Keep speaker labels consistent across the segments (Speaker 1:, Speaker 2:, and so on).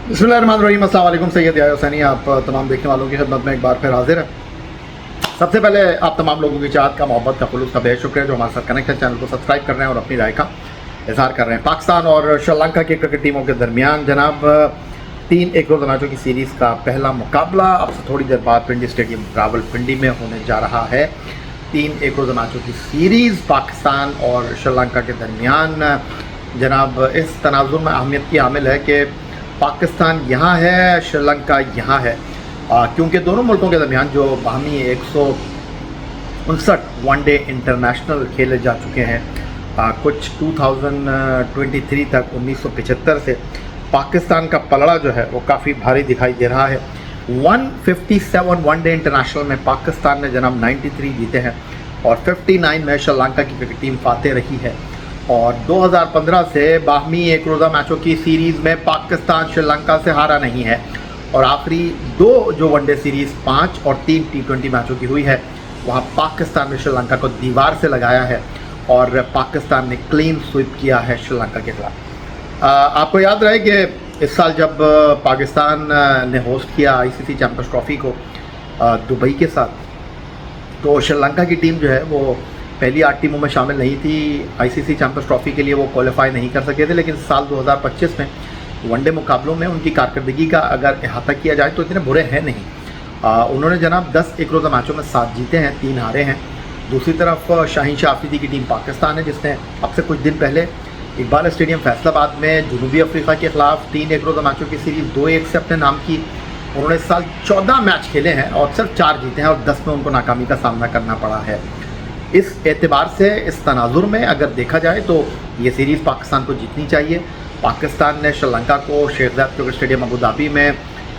Speaker 1: बिस्मिल्लाहिर्रहमानिर्रहीम। अस्सलाम वालेकुम। सैयद याह्या हुसैनी आप तमाम देखने वालों की खिदमत में एक बार फिर हाजिर है। सबसे पहले आप तमाम लोगों की चाहत का, मोहब्बत का, खुलूस का बेहद शुक्रिया जो हमारे साथ कनेक्ट है। चैनल को सब्सक्राइब कर रहे हैं और अपनी राय का इजहार कर रहे हैं। पाकिस्तान और श्रीलंका की क्रिकेट टीमों के दरमियान जनाब 3 एक रोज़ा मैचों की सीरीज़ का पहला मुकाबला अब से थोड़ी देर बाद पिंडी स्टेडियम रावलपिंडी में होने जा रहा है। 3 एक रोज़ा मैचों की सीरीज़ पाकिस्तान और श्रीलंका के दरमियान जनाब इस तनाजुर में अहमियत की हामिल है कि पाकिस्तान यहाँ है, श्रीलंका यहाँ है, क्योंकि दोनों मुल्कों के दरमियान जो बाहमी 159 वनडे इंटरनेशनल खेले जा चुके हैं। कुछ 2023 तक 1975 से पाकिस्तान का पलड़ा जो है वो काफ़ी भारी दिखाई दे रहा है। 157 वनडे इंटरनेशनल में पाकिस्तान ने जनाब 93 जीते हैं और 59 में श्रीलंका की क्रिकेट टीम फातेह रही है। और 2015 से बाहमी एक रोज़ा मैचों की सीरीज़ में पाकिस्तान श्रीलंका से हारा नहीं है और आखिरी 2 जो वनडे सीरीज़ 5 और 3 T20 मैचों की हुई है वहाँ पाकिस्तान ने श्रीलंका को दीवार से लगाया है और पाकिस्तान ने क्लीन स्वीप किया है श्रीलंका के खिलाफ। आपको याद रहे कि इस साल जब पाकिस्तान ने होस्ट किया ICC चैम्पियंस ट्रॉफ़ी को दुबई के साथ, तो श्रीलंका की टीम जो है वो पहली 8 टीमों में शामिल नहीं थी। ICC चैम्पियंस ट्रॉफ़ी के लिए वो क्वालिफाई नहीं कर सके थे, लेकिन साल 2025 में वनडे मुकाबलों में उनकी कारकर्दगी का अगर अहाता किया जाए तो इतने बुरे हैं नहीं। उन्होंने जनाब 10 एक रोज़ा मैचों में 7 जीते हैं, 3 हारे हैं। दूसरी तरफ शाहीन शाह अफरीदी की टीम पाकिस्तान है जिसने अब से कुछ दिन पहले इकबाल स्टेडियम फैसलाबाद में जनूबी अफ्रीका के ख़िलाफ़ 3 एक रोज़ा मैचों की सीरीज़ 2-1 से अपने नाम की। उन्होंने इस साल 14 मैच खेले हैं और सिर्फ 4 जीते हैं और 10 में उनको नाकामी का सामना करना पड़ा है। इस एतबार से इस तनाजुर में अगर देखा जाए तो ये सीरीज़ पाकिस्तान को जीतनी चाहिए। पाकिस्तान ने श्रीलंका को Sheikh Zayed cricket stadium Abu Dhabi में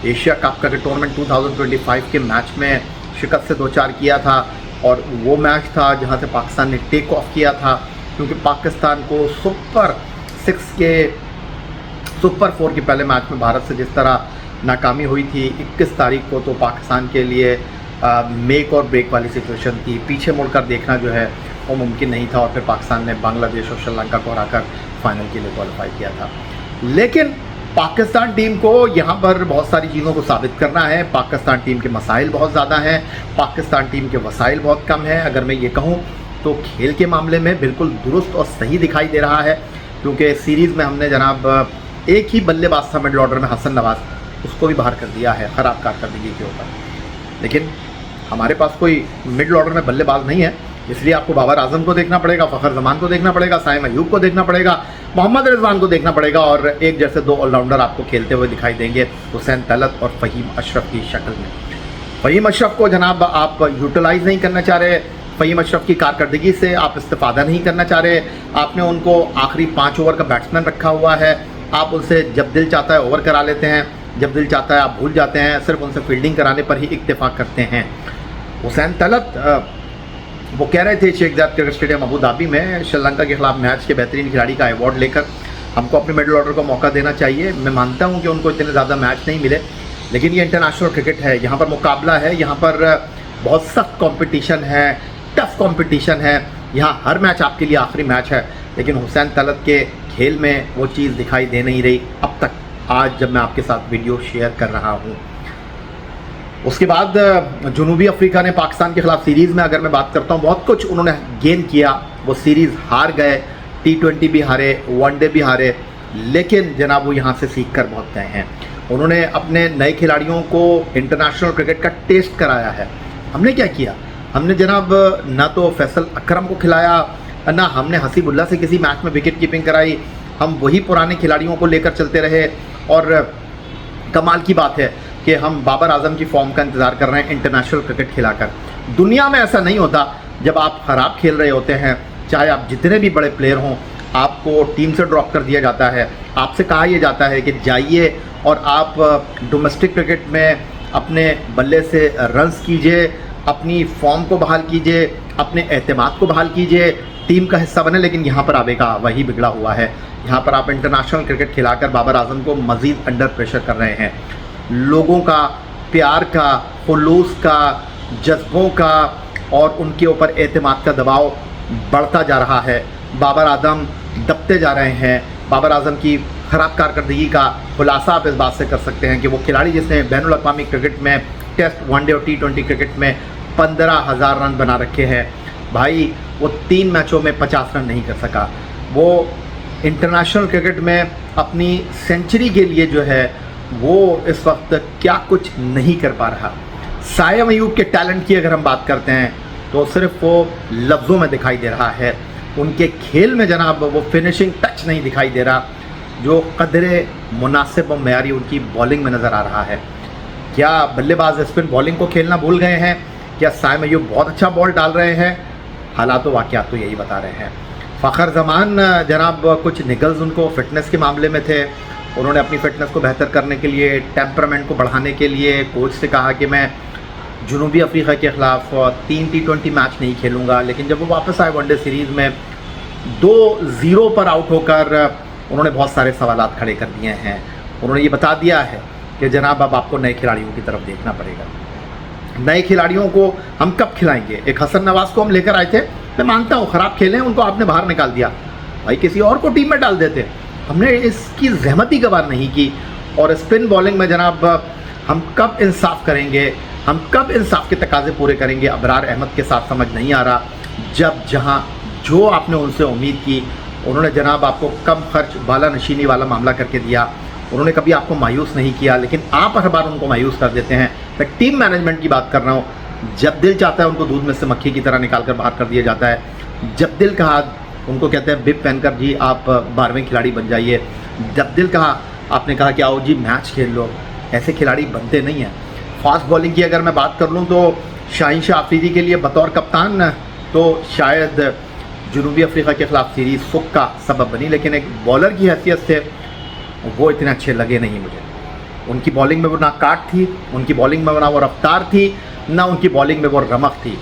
Speaker 1: एशिया कप का टूर्नामेंट 2025 के मैच में शिकस्त से 2-4 किया था और वो मैच था जहां से पाकिस्तान ने टेक ऑफ किया था, क्योंकि पाकिस्तान को सुपर 4 के पहले मैच में भारत से जिस तरह नाकामी हुई थी 21 तारीख को, तो पाकिस्तान के लिए मेक और ब्रेक वाली सिचुएशन थी। पीछे मुड़कर देखना जो है वो मुमकिन नहीं था और फिर पाकिस्तान ने बांग्लादेश और श्रीलंका को हराकर फाइनल के लिए क्वालिफाई किया था। लेकिन पाकिस्तान टीम को यहाँ पर बहुत सारी चीज़ों को साबित करना है। पाकिस्तान टीम के मसाइल बहुत ज़्यादा हैं, पाकिस्तान टीम के वसाइल बहुत कम हैं। अगर मैं ये कहूँ तो खेल के मामले में बिल्कुल दुरुस्त और सही दिखाई दे रहा है, क्योंकि सीरीज़ में हमने जनाब एक ही बल्लेबाज था मिडल ऑर्डर में, हसन नवाज़, उसको भी बाहर कर दिया है ख़राब कारकर्दगी के ऊपर। लेकिन हमारे पास कोई मिडल ऑर्डर में बल्लेबाज नहीं है, इसलिए आपको बाबर आजम को देखना पड़ेगा, फ़खर जमान को देखना पड़ेगा, साइम अयूब को देखना पड़ेगा, मोहम्मद रिजवान को देखना पड़ेगा और एक जैसे 2 ऑलराउंडर आपको खेलते हुए दिखाई देंगे हुसैन तलत और फ़हीम अशरफ की शक्ल में। फ़हीम अशरफ को जनाब आप यूटिलाइज़ नहीं करना चाह रहे, फ़हीम अशरफ की कारकर्दगी से आप इस्तेफ़ादा नहीं करना चाह रहे। आपने उनको आखिरी 5 ओवर का बैट्समैन रखा हुआ है, आप उनसे जब दिल चाहता है ओवर करा लेते हैं, जब दिल चाहता है आप भूल जाते हैं, सिर्फ उनसे फील्डिंग कराने पर ही इत्तेफाक करते हैं। हुसैन तलत वो कह रहे थे Sheikh Zayed cricket stadium Abu Dhabi में श्रीलंका के खिलाफ मैच के बेहतरीन खिलाड़ी का अवार्ड लेकर हमको अपने मिडल ऑर्डर को मौका देना चाहिए। मैं मानता हूं कि उनको इतने ज़्यादा मैच नहीं मिले, लेकिन ये इंटरनेशनल क्रिकेट है, यहाँ पर मुकाबला है, यहाँ पर बहुत सख्त कॉम्पिटिशन है, टफ कॉम्पिटिशन है, यहाँ हर मैच आपके लिए आखिरी मैच है। लेकिन हुसैन तलत के खेल में वो चीज़ दिखाई दे नहीं रही अब तक, आज जब मैं आपके साथ वीडियो शेयर कर रहा हूँ। उसके बाद जनूबी अफ्रीका ने पाकिस्तान के खिलाफ सीरीज़ में अगर मैं बात करता हूँ बहुत कुछ उन्होंने गेन किया, वो सीरीज़ हार गए, T20 भी हारे, वनडे भी हारे, लेकिन जनाब वो यहाँ से सीख कर बहुत गए हैं। उन्होंने अपने नए खिलाड़ियों को इंटरनेशनल क्रिकेट का टेस्ट कराया है। हमने क्या किया, हमने जनाब ना तो फैसल अकरम को खिलाया, ना हमने हसीबुल्ला से किसी मैच में विकेट कीपिंग कराई, हम वही पुराने खिलाड़ियों को लेकर चलते रहे। और कमाल की बात है कि हम बाबर आजम की फॉर्म का इंतज़ार कर रहे हैं इंटरनेशनल क्रिकेट खिलाकर। दुनिया में ऐसा नहीं होता, जब आप ख़राब खेल रहे होते हैं, चाहे आप जितने भी बड़े प्लेयर हों, आपको टीम से ड्रॉप कर दिया जाता है, आपसे कहा यह जाता है कि जाइए और आप डोमेस्टिक क्रिकेट में अपने बल्ले से रन्स कीजिए, अपनी फॉर्म को बहाल कीजिए, अपने एतमाद को बहाल कीजिए, टीम का हिस्सा बने। लेकिन यहाँ पर आगे का वही बिगड़ा हुआ है, यहाँ पर आप इंटरनेशनल क्रिकेट खिलाकर बाबर आजम को मज़ीद अंडर प्रेशर कर रहे हैं। लोगों का प्यार का, खुलूस का, जज्बों का और उनके ऊपर एतमाद का दबाव बढ़ता जा रहा है। बाबर आजम दबते जा रहे हैं, बाबर आजम की ख़राब कारकर्दगी का खुलासा आप इस बात से कर सकते हैं कि वो खिलाड़ी जिसने बैनुल अक़वामी क्रिकेट में टेस्ट, वनडे और T20 क्रिकेट में 15,000 रन बना रखे हैं, भाई वो 3 मैचों में 50 रन नहीं कर सका। वो इंटरनेशनल क्रिकेट में अपनी सेंचुरी के लिए जो है वो इस वक्त क्या कुछ नहीं कर पा रहा। सायम अयूब के टैलेंट की अगर हम बात करते हैं तो सिर्फ वो लफ्ज़ों में दिखाई दे रहा है, उनके खेल में जनाब वो फिनिशिंग टच नहीं दिखाई दे रहा जो कदरे मुनासिब और मेयारी उनकी बॉलिंग में नज़र आ रहा है। क्या बल्लेबाज स्पिन बॉलिंग को खेलना भूल गए हैं? क्या सायम अयूब बहुत अच्छा बॉल डाल रहे हैं? हालात वाक़यात तो यही बता रहे हैं। फ़खर ज़मान जनाब कुछ निगल्स उनको फ़िटनेस के मामले में थे, उन्होंने अपनी फ़िटनेस को बेहतर करने के लिए, टेम्परामेंट को बढ़ाने के लिए कोच से कहा कि मैं जनूबी अफ्रीका के ख़िलाफ़ 3 T20 मैच नहीं खेलूँगा। लेकिन जब वो वापस आए वनडे सीरीज़ में 2-0 पर आउट होकर उन्होंने बहुत सारे सवालात खड़े कर दिए हैं। उन्होंने ये बता दिया है कि जनाब अब आपको नए खिलाड़ियों की तरफ देखना पड़ेगा। नए खिलाड़ियों को हम कब खिलाएंगे? एक हसन नवाज़ को हम लेकर आए थे, मैं मानता हूँ ख़राब खेले, उनको आपने बाहर निकाल दिया, भाई किसी और को टीम में डाल देते। हमने इसकी ज़हमत ही कबार नहीं की। और स्पिन बॉलिंग में जनाब हम कब इंसाफ करेंगे, हम कब इंसाफ के तकाजे पूरे करेंगे? अबरार अहमद के साथ समझ नहीं आ रहा। जब जहाँ जो आपने उनसे उम्मीद की, उन्होंने जनाब आपको कम खर्च बाला नशीनी वाला मामला करके दिया, उन्होंने कभी आपको मायूस नहीं किया, लेकिन आप हर बार उनको मायूस कर देते हैं। मैं टीम मैनेजमेंट की बात कर रहा हूँ। जब दिल चाहता है उनको दूध में से मक्खी की तरह निकाल कर बाहर कर दिया जाता है। जब दिल कहा उनको कहते हैं बिप पहनकर जी आप 12वें खिलाड़ी बन जाइए। जब दिल कहा आपने कहा कि आओ जी मैच खेल लो। ऐसे खिलाड़ी बनते नहीं हैं। फास्ट बॉलिंग की अगर मैं बात कर लूँ तो शाहीन शाह अफरीदी के लिए बतौर कप्तान तो शायद जनूबी अफ्रीका के ख़िलाफ़ सीरीज़ सुख का सबब बनी, लेकिन एक बॉलर की हैसियत से वो इतने अच्छे लगे नहीं मुझे। उनकी बॉलिंग में वो ना काट थी, उनकी बॉलिंग में ना वो रफ्तार थी, ना उनकी बॉलिंग में वो रमक थी।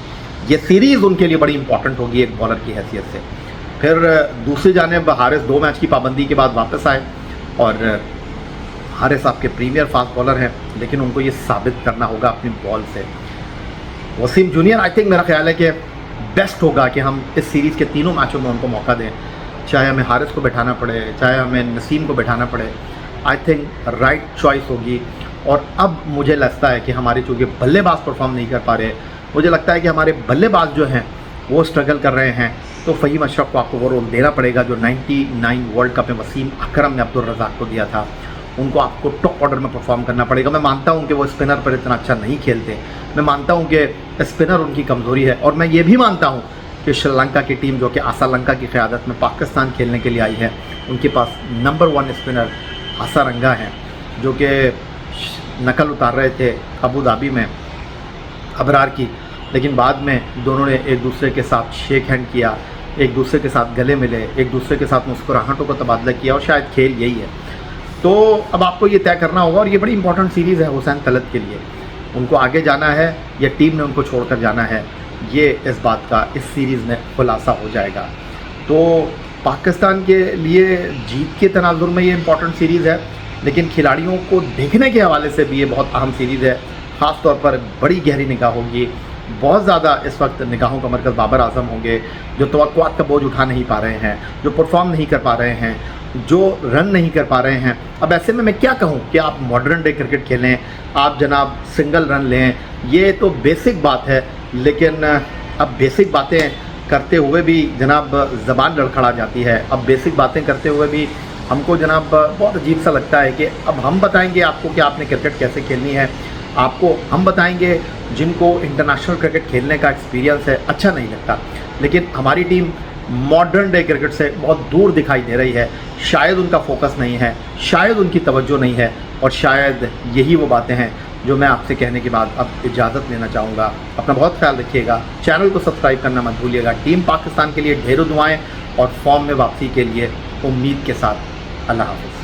Speaker 1: ये सीरीज़ उनके लिए बड़ी इंपॉर्टेंट होगी एक बॉलर की हैसियत से। फिर दूसरी जानिब हारिस 2 मैच की पाबंदी के बाद वापस आए और हारिस आपके प्रीमियर फास्ट बॉलर हैं, लेकिन उनको ये साबित करना होगा अपनी बॉल से। वसीम जूनियर आई थिंक मेरा ख्याल है कि बेस्ट होगा कि हम इस सीरीज़ के तीनों मैचों में उनको मौका दें, चाहे हमें हारिस को बैठाना पड़े, चाहे हमें नसीम को बैठाना पड़े। आई थिंक राइट चॉइस होगी। और अब मुझे लगता है कि हमारे चूँकि बल्लेबाज परफॉर्म नहीं कर पा रहे, मुझे लगता है कि हमारे बल्लेबाज जो हैं वो स्ट्रगल कर रहे हैं, तो फ़हीम अशरफ को आपको वो रोल देना पड़ेगा जो 99 वर्ल्ड कप में वसीम अकरम ने अब्दुल रज़ाक को दिया था। उनको आपको टॉप ऑर्डर में परफॉर्म करना पड़ेगा। मैं मानता हूं कि वो स्पिनर पर इतना अच्छा नहीं खेलते, मैं मानता हूं कि स्पिनर उनकी कमज़ोरी है, और मैं ये भी मानता हूं कि श्रीलंका की टीम जो कि आसालंका की क़यादत में पाकिस्तान खेलने के लिए आई है, उनके पास नंबर 1 स्पिनर हासारंगा हैं, जो कि नकल उतार रहे थे अबू धाबी में अबरार की, लेकिन बाद में दोनों ने एक दूसरे के साथ शेक हैंड किया, एक दूसरे के साथ गले मिले, एक दूसरे के साथ मुस्कुराहटों का तबादला किया, और शायद खेल यही है। तो अब आपको ये तय करना होगा, और ये बड़ी इंपॉर्टेंट सीरीज़ है हुसैन तलत के लिए। उनको आगे जाना है या टीम ने उनको छोड़कर जाना है, ये इस बात का इस सीरीज़ में खुलासा हो जाएगा। तो पाकिस्तान के लिए जीत के तनाजुर में ये इंपॉर्टेंट सीरीज़ है, लेकिन खिलाड़ियों को देखने के हवाले से भी ये बहुत अहम सीरीज़ है। ख़ास तौर पर बड़ी गहरी निगाह होगी, बहुत ज़्यादा इस वक्त निगाहों का मरकज़ बाबर आज़म होंगे, जो तवक्कुआत का बोझ उठा नहीं पा रहे हैं, जो परफॉर्म नहीं कर पा रहे हैं, जो रन नहीं कर पा रहे हैं। अब ऐसे में मैं क्या कहूँ कि आप मॉडर्न डे क्रिकेट खेलें, आप जनाब सिंगल रन लें, ये तो बेसिक बात है, लेकिन अब बेसिक बातें करते हुए भी जनाब ज़बान लड़खड़ा जाती है। अब बेसिक बातें करते हुए भी हमको जनाब बहुत अजीब सा लगता है कि अब हम बताएंगे आपको कि आपने क्रिकेट कैसे खेलनी है, आपको हम बताएंगे जिनको इंटरनेशनल क्रिकेट खेलने का एक्सपीरियंस है। अच्छा नहीं लगता, लेकिन हमारी टीम मॉडर्न डे क्रिकेट से बहुत दूर दिखाई दे रही है। शायद उनका फोकस नहीं है, शायद उनकी तवज्जो नहीं है, और शायद यही वो बातें हैं जो मैं आपसे कहने के बाद अब इजाज़त लेना चाहूँगा। अपना बहुत ख्याल रखिएगा, चैनल को सब्सक्राइब करना मत भूलिएगा। टीम पाकिस्तान के लिए ढेरों दुआएं और फॉर्म में वापसी के लिए उम्मीद के साथ। अल्लाह हाफ़िज़।